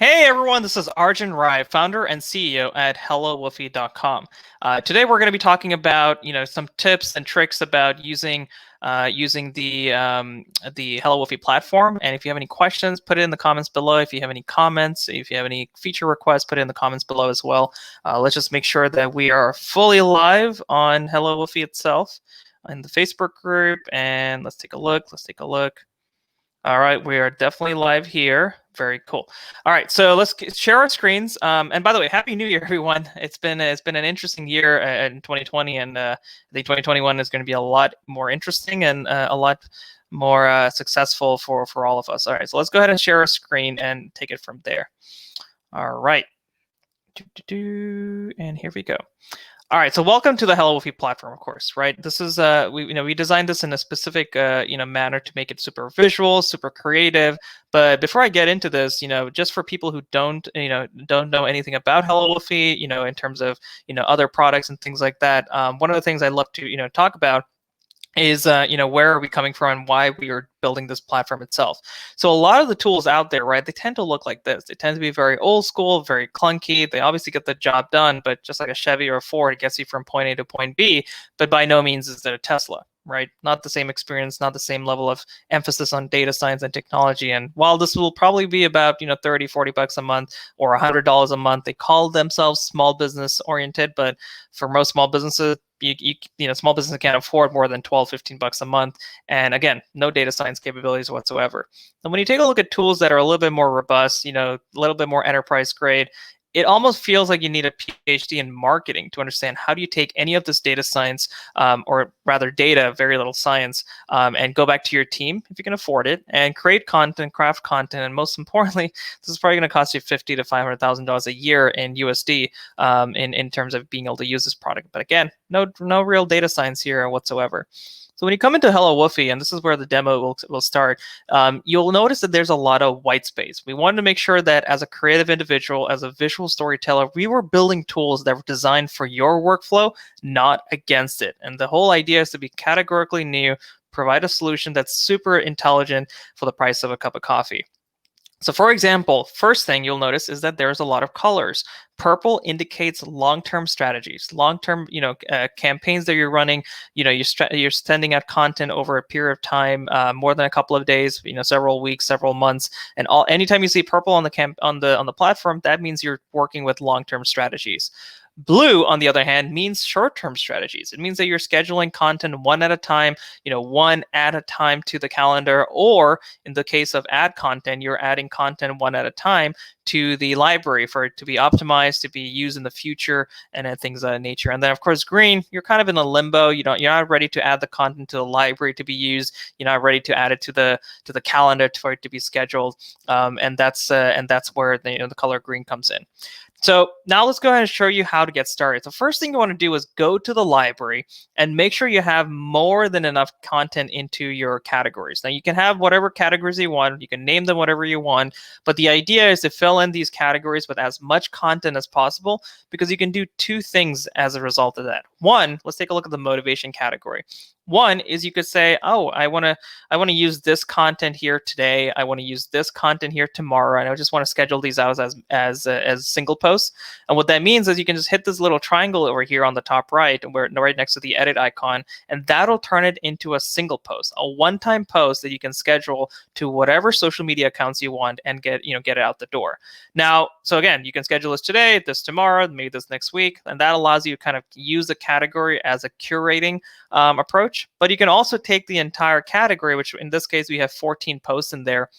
Hey everyone, this is Arjun Rai, founder and CEO at HelloWoofy.com. Today we're going to be talking about some tips and tricks about using the HelloWoofy platform. And if you have any questions, put it in the comments below. If you have any comments, if you have any feature requests, put it in the comments below as well. Let's just make sure that we are fully live on HelloWoofy itself in the Facebook group. And let's take a look. All right, we are definitely live here. Very cool. All right, so let's share our screens. And by the way, Happy New Year, everyone! It's been an interesting year in 2020, and I think 2021 is going to be a lot more interesting and a lot more successful for all of us. All right, so let's go ahead and share our screen and take it from there. All right, and here we go. All right, so welcome to the HelloWoofy platform, of course, right? This is we designed this in a specific manner to make it super visual, super creative. But before I get into this, just for people who don't know anything about HelloWoofy, in terms of other products and things like that, one of the things I love to talk about is where are we coming from and why we are building this platform itself. So a lot of the tools out there, right, they tend to look like this. They tend to be very old school, very clunky. They obviously get the job done, but just like a Chevy or a Ford, it gets you from point A to point B, but by no means is it a Tesla, right? Not the same experience, not the same level of emphasis on data science and technology. And while this will probably be about 30, 40 bucks a month or $100 a month, they call themselves small business oriented, but for most small businesses, small business can't afford more than 12, 15 bucks a month. And again, no data science capabilities whatsoever. And when you take a look at tools that are a little bit more robust, a little bit more enterprise grade, it almost feels like you need a PhD in marketing to understand how do you take any of this data science, or rather data, very little science, and go back to your team if you can afford it and create content, craft content, and most importantly, this is probably going to cost you $50,000 to $500,000 a year in USD, in terms of being able to use this product. But again, no real data science here whatsoever. So when you come into HelloWoofy, and this is where the demo will start, you'll notice that there's a lot of white space. We wanted to make sure that as a creative individual, as a visual storyteller, we were building tools that were designed for your workflow, not against it. And the whole idea is to be categorically new, provide a solution that's super intelligent for the price of a cup of coffee. So for example, first thing you'll notice is that there's a lot of colors. Purple indicates long-term strategies, long-term, campaigns that you're running. You're sending out content over a period of time, more than a couple of days, several weeks, several months, and anytime you see purple on the platform, that means you're working with long-term strategies. Blue, on the other hand, means short-term strategies. It means that you're scheduling content one at a time, one at a time to the calendar, or in the case of ad content, you're adding content one at a time to the library for it to be optimized, to be used in the future, and things of that nature. And then, of course, green, you're kind of in a limbo. You're not ready to add the content to the library to be used. You're not ready to add it to the calendar for it to be scheduled. And that's where the color green comes in. So now let's go ahead and show you how to get started. The first thing you want to do is go to the library and make sure you have more than enough content into your categories. Now you can have whatever categories you want. You can name them whatever you want. But the idea is to fill in these categories with as much content as possible, because you can do two things as a result of that. One, let's take a look at the motivation category. One is you could say, oh, I want to use this content here today. I want to use this content here tomorrow, and I just want to schedule these out as single posts. And what that means is you can just hit this little triangle over here on the top right, and we're right next to the edit icon, and that'll turn it into a single post, a one-time post that you can schedule to whatever social media accounts you want and get it out the door. Now, so again, you can schedule this today, this tomorrow, maybe this next week, and that allows you to kind of use the category as a curating approach. But you can also take the entire category, which in this case we have 14 posts in there,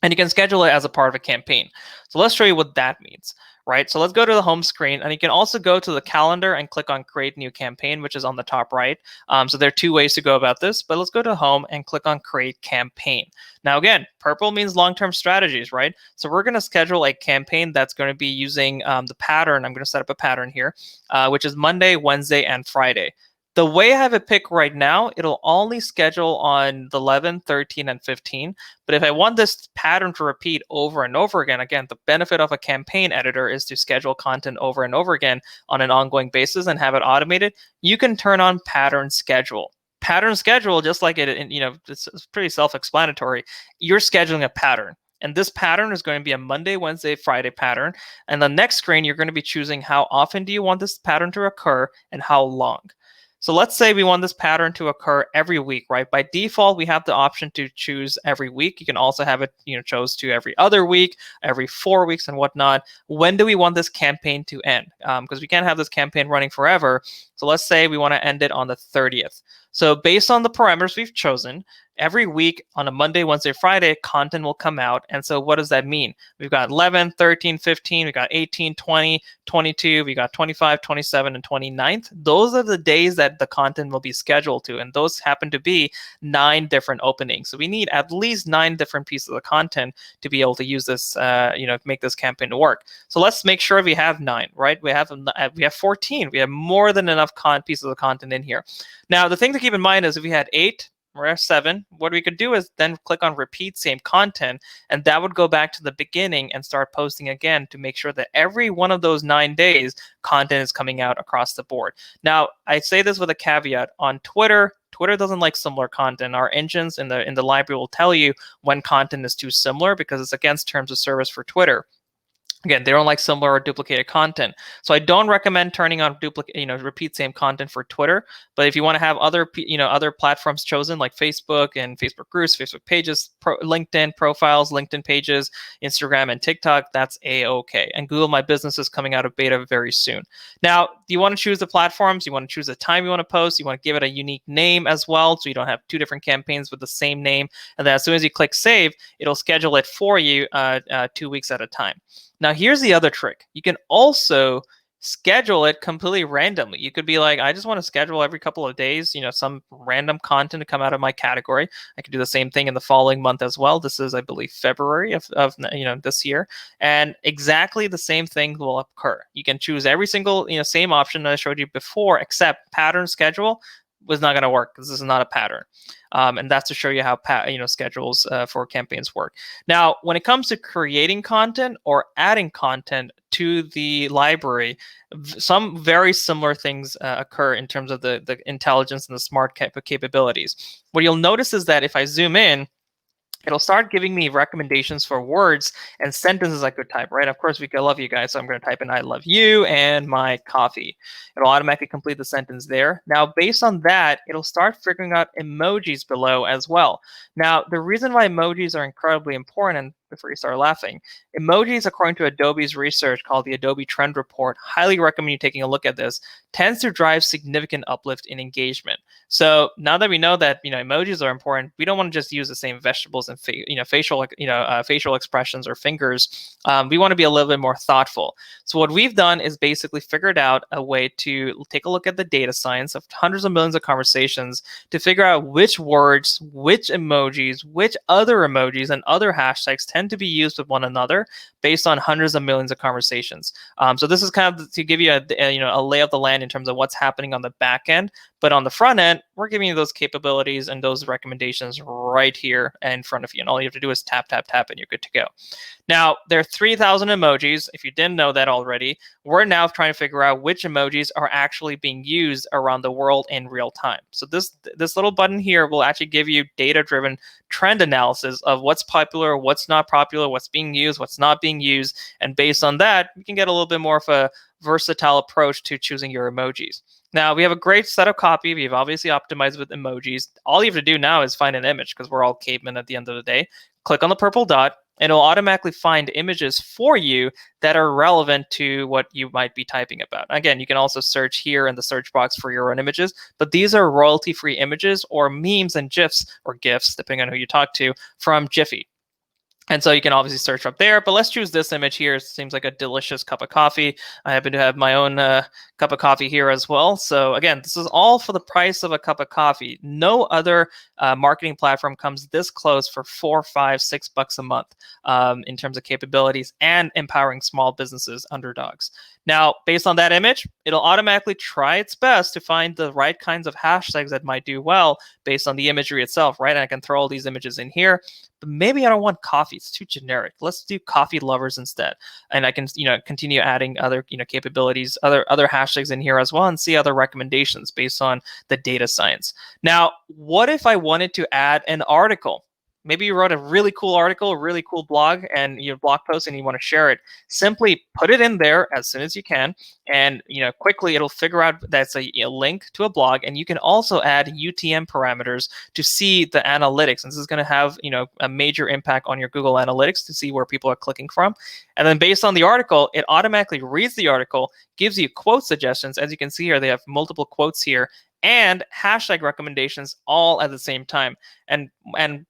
and you can schedule it as a part of a campaign. So let's show you what that means, right? So let's go to the home screen, and you can also go to the calendar and click on Create New Campaign, which is on the top right. So there are two ways to go about this, but let's go to Home and click on Create Campaign. Now again, purple means long-term strategies, right? So we're going to schedule a campaign that's going to be using the pattern. I'm going to set up a pattern here, which is Monday, Wednesday, and Friday. The way I have it picked right now, it'll only schedule on the 11, 13, and 15. But if I want this pattern to repeat over and over again, the benefit of a campaign editor is to schedule content over and over again on an ongoing basis and have it automated. You can turn on pattern schedule. Pattern schedule, just like it's pretty self-explanatory. You're scheduling a pattern. And this pattern is going to be a Monday, Wednesday, Friday pattern. And the next screen, you're going to be choosing how often do you want this pattern to occur and how long. So let's say we want this pattern to occur every week, right? By default, we have the option to choose every week. You can also have it, chose to every other week, every 4 weeks and whatnot. When do we want this campaign to end? Because we can't have this campaign running forever. So let's say we want to end it on the 30th. So based on the parameters we've chosen, every week on a Monday, Wednesday, Friday, content will come out. And so what does that mean? We've got 11, 13, 15, we've got 18, 20, 22, we got 25, 27, and 29th. Those are the days that the content will be scheduled to. And those happen to be 9 different openings. So we need at least 9 different pieces of content to be able to use this, make this campaign work. So let's make sure we have 9, right? We have 14. We have more than enough pieces of content in here. Now, the thing to keep in mind is if we had 8, or 7, what we could do is then click on repeat same content, and that would go back to the beginning and start posting again to make sure that every one of those 9 days content is coming out across the board. Now, I say this with a caveat. On Twitter doesn't like similar content. Our engines in the library will tell you when content is too similar because it's against terms of service for Twitter. Again, they don't like similar or duplicated content. So I don't recommend turning on repeat same content for Twitter. But if you want to have other platforms chosen like Facebook and Facebook groups, Facebook pages, LinkedIn profiles, LinkedIn pages, Instagram and TikTok, that's A-okay. And Google My Business is coming out of beta very soon. Now, do you want to choose the platforms? You want to choose the time you want to post? You want to give it a unique name as well, so you don't have 2 different campaigns with the same name. And then as soon as you click save, it'll schedule it for you 2 weeks at a time. Now, here's the other trick. You can also schedule it completely randomly. You could be like, I just want to schedule every couple of days, some random content to come out of my category. I could do the same thing in the following month as well. This is, I believe, February of this year. And exactly the same thing will occur. You can choose every single, same option that I showed you before, except pattern schedule was not going to work because this is not a pattern. And that's to show you how schedules for campaigns work. Now, when it comes to creating content or adding content to the library, some very similar things occur in terms of the intelligence and the smart capabilities. What you'll notice is that if I zoom in, it'll start giving me recommendations for words and sentences I could type, right? Of course, I love you guys, so I'm going to type in I love you and my coffee. It'll automatically complete the sentence there. Now, based on that, it'll start figuring out emojis below as well. Now, the reason why emojis are incredibly important, and before you start laughing, emojis, according to Adobe's research called the Adobe Trend Report, highly recommend you taking a look at this, tends to drive significant uplift in engagement. So now that we know that emojis are important, we don't want to just use the same vegetables and facial expressions or fingers. We want to be a little bit more thoughtful. So what we've done is basically figured out a way to take a look at the data science of hundreds of millions of conversations to figure out which words, which emojis, which other emojis and other hashtags tend to be used with one another based on hundreds of millions of conversations. So this is kind of to give you a lay of the land in terms of what's happening on the back end. But on the front end, we're giving you those capabilities and those recommendations right here in front of you. And all you have to do is tap, tap, tap, and you're good to go. Now, there are 3,000 emojis. If you didn't know that already, we're now trying to figure out which emojis are actually being used around the world in real time. So this little button here will actually give you data-driven trend analysis of what's popular, what's not popular, what's being used, what's not being used. And based on that, you can get a little bit more of a versatile approach to choosing your emojis. Now, we have a great set of copy. We've obviously optimized with emojis. All you have to do now is find an image because we're all cavemen at the end of the day. Click on the purple dot, and it'll automatically find images for you that are relevant to what you might be typing about. Again, you can also search here in the search box for your own images, but these are royalty-free images or memes and GIFs, or GIFs, depending on who you talk to, from Jiffy. And so you can obviously search up there, but let's choose this image here. It seems like a delicious cup of coffee. I happen to have my own cup of coffee here as well. So again, this is all for the price of a cup of coffee. No other marketing platform comes this close for $4, $5, $6 a month in terms of capabilities and empowering small businesses, underdogs. Now, based on that image, it'll automatically try its best to find the right kinds of hashtags that might do well based on the imagery itself, right? And I can throw all these images in here, but maybe I don't want coffee. It's too generic. Let's do coffee lovers instead. And I can, continue adding other, capabilities, other hashtags in here as well and see other recommendations based on the data science. Now, what if I wanted to add an article? Maybe you wrote a really cool article, a really cool blog, and your blog post, and you want to share it. Simply put it in there as soon as you can, and quickly it'll figure out that's a link to a blog. And you can also add UTM parameters to see the analytics. And this is going to have a major impact on your Google Analytics to see where people are clicking from. And then based on the article, it automatically reads the article, gives you quote suggestions. As you can see here, they have multiple quotes here, and hashtag recommendations all at the same time. And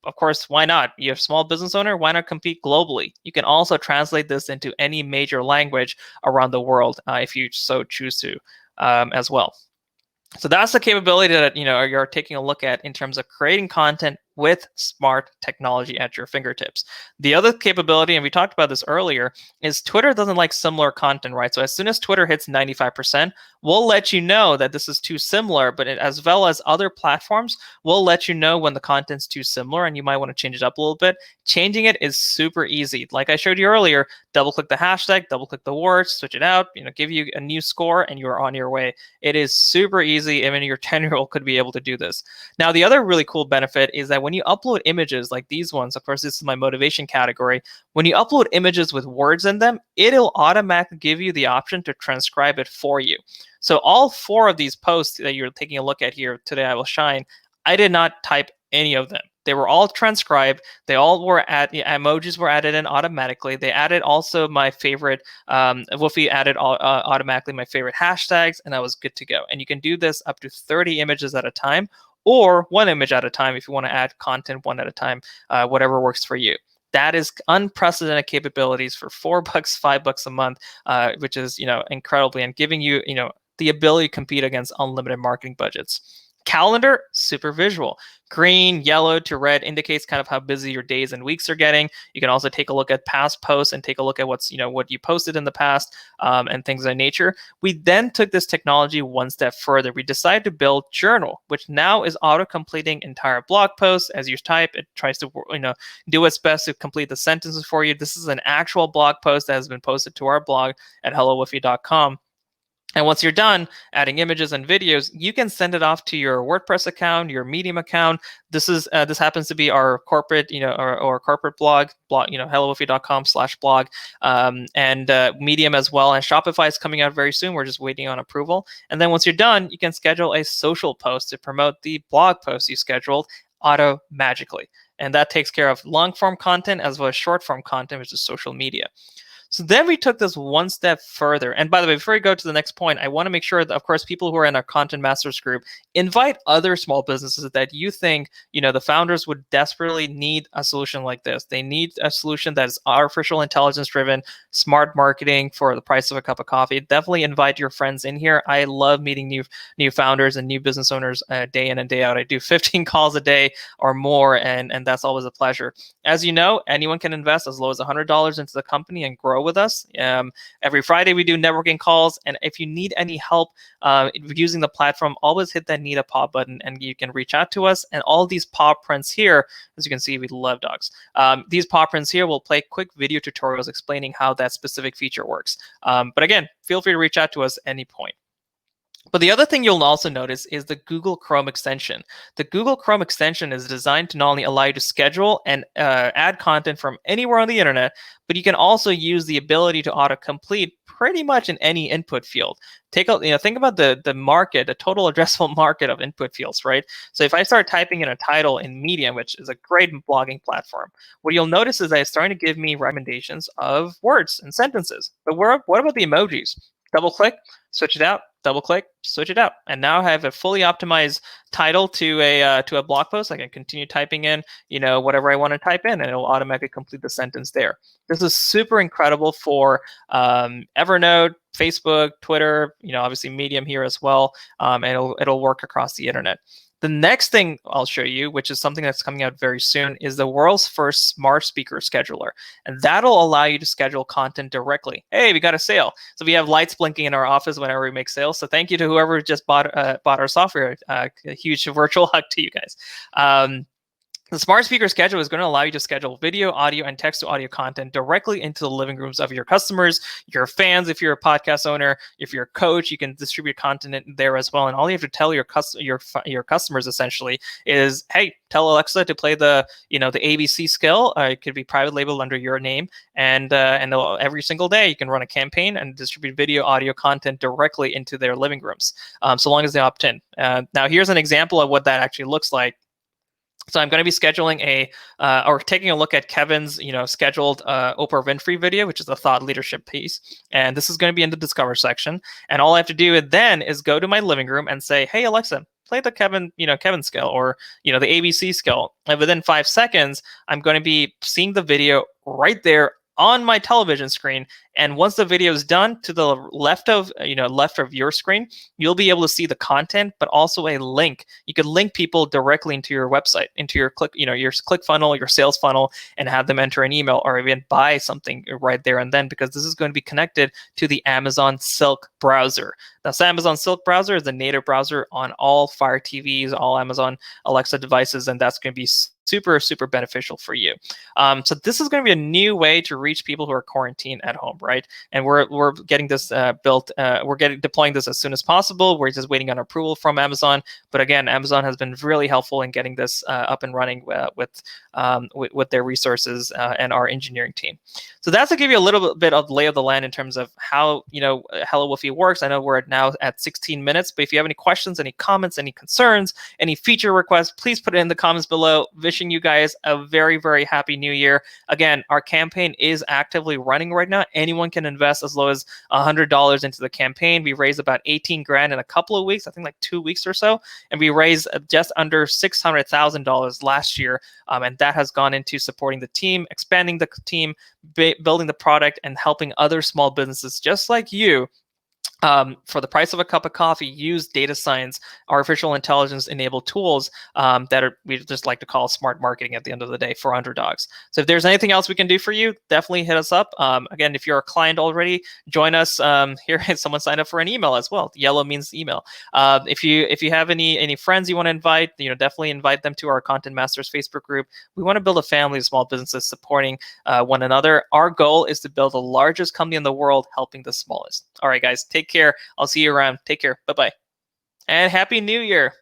of course, why not? You're a small business owner, why not compete globally? You can also translate this into any major language around the world if you so choose to as well. So that's the capability that you're taking a look at in terms of creating content with smart technology at your fingertips. The other capability, and we talked about this earlier, is Twitter doesn't like similar content, right? So as soon as Twitter hits 95%, we'll let you know that this is too similar, but as well as other platforms, we'll let you know when the content's too similar and you might want to change it up a little bit. Changing it is super easy. Like I showed you earlier, double click the hashtag, double click the words, switch it out, give you a new score, and you're on your way. It is super easy. I mean, your 10-year-old could be able to do this. Now, the other really cool benefit is that when you upload images like these ones, of course, this is my motivation category. When you upload images with words in them, it'll automatically give you the option to transcribe it for you. So all 4 of these posts that you're taking a look at here today, I will shine, I did not type any of them. They were all transcribed. They all were emojis were added in automatically. They added also my favorite, Woofy added automatically my favorite hashtags, and I was good to go. And you can do this up to 30 images at a time, or 1 image at a time if you want to add content 1 at a time, whatever works for you. That is unprecedented capabilities for $4, $5 a month, which is incredibly, and giving you the ability to compete against unlimited marketing budgets. Calendar, super visual. Green, yellow to red indicates kind of how busy your days and weeks are getting. You can also take a look at past posts and take a look at what's what you posted in the past and things of that nature. We then took this technology one step further. We decided to build Journal, which now is auto-completing entire blog posts. As you type, it tries to do its best to complete the sentences for you. This is an actual blog post that has been posted to our blog at HelloWoofy.com. And once you're done adding images and videos, you can send it off to your WordPress account, your Medium account. This happens to be our corporate, or corporate blog, HelloWoofy.com/blog, and Medium as well. And Shopify is coming out very soon. We're just waiting on approval. And then once you're done, you can schedule a social post to promote the blog post you scheduled magically. And that takes care of long form content as well as short form content, which is social media. So then we took this one step further. And by the way, before we go to the next point, I want to make sure that, of course, people who are in our Content Masters group, invite other small businesses that you think, the founders would desperately need a solution like this. They need a solution that is artificial intelligence driven, smart marketing for the price of a cup of coffee. Definitely invite your friends in here. I love meeting new founders and new business owners day in and day out. I do 15 calls a day or more, and that's always a pleasure. As you know, anyone can invest as low as $100 into the company and grow with us. Every Friday we do networking calls, and if you need any help using the platform, always hit that Need a Paw button and you can reach out to us. And all these paw prints here, as you can see, we love dogs. These paw prints here will play quick video tutorials explaining how that specific feature works. But again, feel free to reach out to us at any point. But the other thing you'll also notice is the Google Chrome extension. The Google Chrome extension is designed to not only allow you to schedule and add content from anywhere on the internet, but you can also use the ability to autocomplete pretty much in any input field. Think about the market, the total addressable market of input fields, right? So if I start typing in a title in Medium, which is a great blogging platform, what you'll notice is that it's starting to give me recommendations of words and sentences. But what about the emojis? Double click, switch it out, double click, switch it out. And now I have a fully optimized title to a blog post. I can continue typing in, whatever I want to type in, and it'll automatically complete the sentence there. This is super incredible for Evernote, Facebook, Twitter, obviously Medium here as well. And it'll work across the internet. The next thing I'll show you, which is something that's coming out very soon, is the world's first smart speaker scheduler. And that'll allow you to schedule content directly. Hey, we got a sale. So we have lights blinking in our office whenever we make sales. So thank you to whoever just bought our software. A huge virtual hug to you guys. The smart speaker schedule is going to allow you to schedule video, audio, and text to audio content directly into the living rooms of your customers, your fans. If you're a podcast owner, if you're a coach, you can distribute content there as well. And all you have to tell your customers essentially is, hey, tell Alexa to play the the ABC skill. It could be private labeled under your name, and every single day you can run a campaign and distribute video, audio content directly into their living rooms, so long as they opt in. Now, here's an example of what that actually looks like. So I'm going to be scheduling or taking a look at Kevin's, scheduled Oprah Winfrey video, which is the thought leadership piece. And this is going to be in the Discover section. And all I have to do then is go to my living room and say, hey, Alexa, play the Kevin skill, or, the ABC skill. And within 5 seconds, I'm going to be seeing the video right there on my television screen. And once the video is done, to the left of your screen, you'll be able to see the content, but also a link. You could link people directly into your website, into your your click funnel, your sales funnel, and have them enter an email or even buy something right there and then, because this is going to be connected to the Amazon Silk browser. Now, Amazon Silk browser is the native browser on all Fire TVs, all Amazon Alexa devices, and that's going to be super, super beneficial for you. So this is going to be a new way to reach people who are quarantined at home, right? And we're getting this built. We're deploying this as soon as possible. We're just waiting on approval from Amazon. But again, Amazon has been really helpful in getting this up and running with their resources and our engineering team. So that's to give you a little bit of lay of the land in terms of how HelloWoofy works. I know we're now at 16 minutes, but if you have any questions, any comments, any concerns, any feature requests, please put it in the comments below. Wishing you guys a very, very happy new year. Again, our campaign is actively running right now. Anyone can invest as low as $100 into the campaign. We raised about 18 grand in a couple of weeks, I think like 2 weeks or so, and we raised just under $600,000 last year, and that has gone into supporting the team, expanding the team, building the product, and helping other small businesses just like you, for the price of a cup of coffee, use data science, artificial intelligence enabled tools we just like to call smart marketing at the end of the day for underdogs. So if there's anything else we can do for you, definitely hit us up. Again, if you're a client already, join us. Here, someone signed up for an email as well. Yellow means email. If you have any friends you want to invite, definitely invite them to our Content Masters Facebook group. We want to build a family of small businesses supporting one another. Our goal is to build the largest company in the world, helping the smallest. All right, guys, take care. I'll see you around. Take care. Bye-bye. And Happy New Year.